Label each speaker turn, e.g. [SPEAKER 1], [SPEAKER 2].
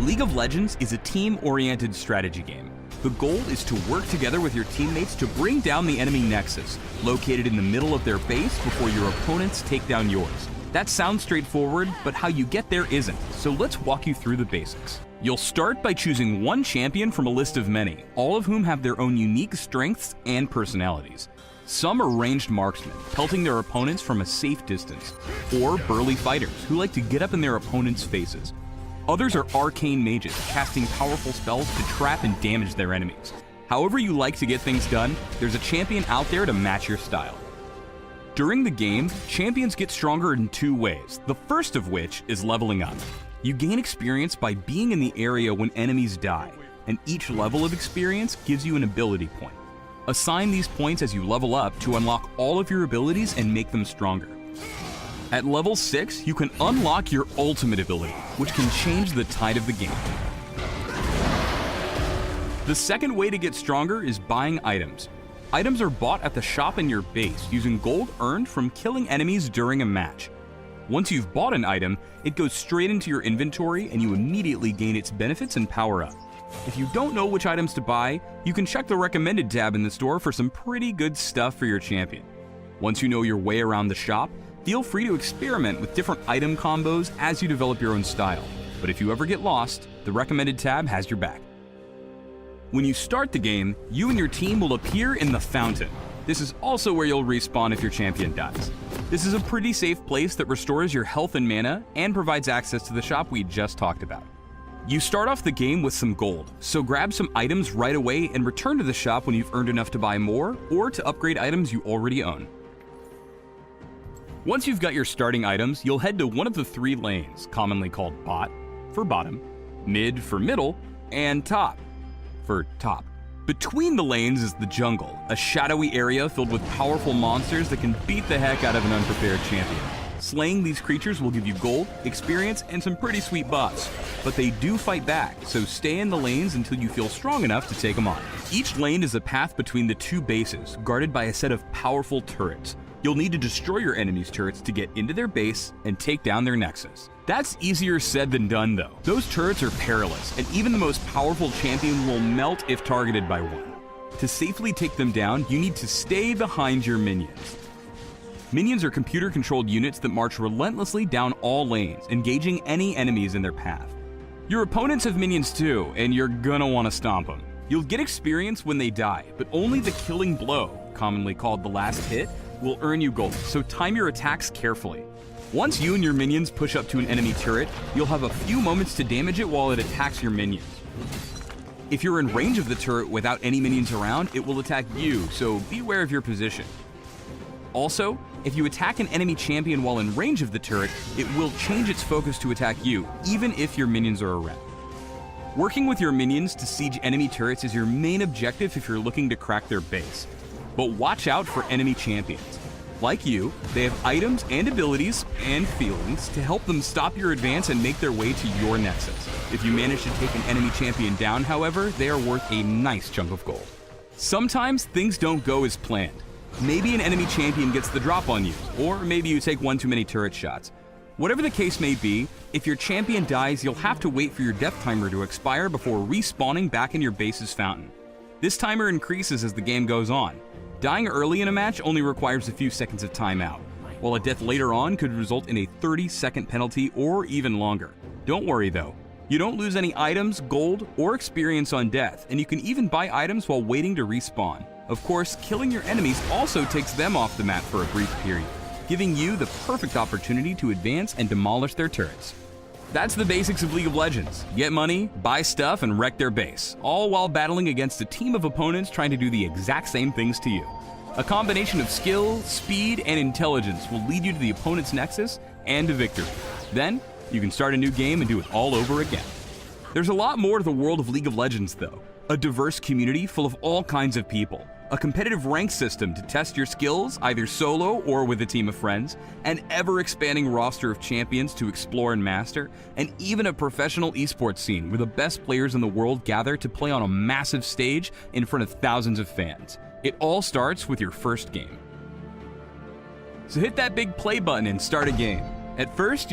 [SPEAKER 1] League of Legends is a team-oriented strategy game. The goal is to work together with your teammates to bring down the enemy nexus, located in the middle of their base before your opponents take down yours. That sounds straightforward, but how you get there isn't, so let's walk you through the basics. You'll start by choosing one champion from a list of many, all of whom have their own unique strengths and personalities. Some are ranged marksmen, pelting their opponents from a safe distance, or burly fighters who like to get up in their opponents' faces. Others are arcane mages, casting powerful spells to trap and damage their enemies. However you like to get things done, there's a champion out there to match your style. During the game, champions get stronger in two ways, the first of which is leveling up. You gain experience by being in the area when enemies die, and each level of experience gives you an ability point. Assign these points as you level up to unlock all of your abilities and make them stronger. At level 6, you can unlock your ultimate ability, which can change the tide of the game. The second way to get stronger is buying items. Items are bought at the shop in your base using gold earned from killing enemies during a match. Once you've bought an item, it goes straight into your inventory and you immediately gain its benefits and power up. If you don't know which items to buy, you can check the recommended tab in the store for some pretty good stuff for your champion. Once you know your way around the shop, feel free to experiment with different item combos as you develop your own style. But if you ever get lost, the recommended tab has your back. When you start the game, you and your team will appear in the fountain. This is also where you'll respawn if your champion dies. This is a pretty safe place that restores your health and mana and provides access to the shop we just talked about. You start off the game with some gold, so grab some items right away and return to the shop when you've earned enough to buy more or to upgrade items you already own. Once you've got your starting items, you'll head to one of the three lanes, commonly called bot for bottom, mid for middle, and top for top. Between the lanes is the jungle, a shadowy area filled with powerful monsters that can beat the heck out of an unprepared champion. Slaying these creatures will give you gold, experience, and some pretty sweet buffs, but they do fight back, so stay in the lanes until you feel strong enough to take them on. Each lane is a path between the two bases, guarded by a set of powerful turrets. You'll need to destroy your enemy's turrets to get into their base and take down their nexus. That's easier said than done though. Those turrets are perilous, and even the most powerful champion will melt if targeted by one. To safely take them down, you need to stay behind your minions. Minions are computer-controlled units that march relentlessly down all lanes, engaging any enemies in their path. Your opponents have minions too, and you're gonna want to stomp them. You'll get experience when they die, but only the killing blow, commonly called the last hit, will earn you gold, so time your attacks carefully. Once you and your minions push up to an enemy turret, you'll have a few moments to damage it while it attacks your minions. If you're in range of the turret without any minions around, it will attack you, so be aware of your position. Also, if you attack an enemy champion while in range of the turret, it will change its focus to attack you, even if your minions are around. Working with your minions to siege enemy turrets is your main objective if you're looking to crack their base. But watch out for enemy champions. Like you, they have items and abilities and feelings to help them stop your advance and make their way to your nexus. If you manage to take an enemy champion down, however, they are worth a nice chunk of gold. Sometimes things don't go as planned. Maybe an enemy champion gets the drop on you, or maybe you take one too many turret shots. Whatever the case may be, if your champion dies, you'll have to wait for your death timer to expire before respawning back in your base's fountain. This timer increases as the game goes on. Dying early in a match only requires a few seconds of timeout, while a death later on could result in a 30-second penalty or even longer. Don't worry though, you don't lose any items, gold, or experience on death, and you can even buy items while waiting to respawn. Of course, killing your enemies also takes them off the map for a brief period, giving you the perfect opportunity to advance and demolish their turrets. That's the basics of League of Legends. Get money, buy stuff, and wreck their base, all while battling against a team of opponents trying to do the exact same things to you. A combination of skill, speed, and intelligence will lead you to the opponent's nexus and to victory. Then, you can start a new game and do it all over again. There's a lot more to the world of League of Legends though. A diverse community full of all kinds of people, a competitive rank system to test your skills, either solo or with a team of friends, an ever-expanding roster of champions to explore and master, and even a professional esports scene where the best players in the world gather to play on a massive stage in front of thousands of fans. It all starts with your first game. So hit that big play button and start a game. At first, you'll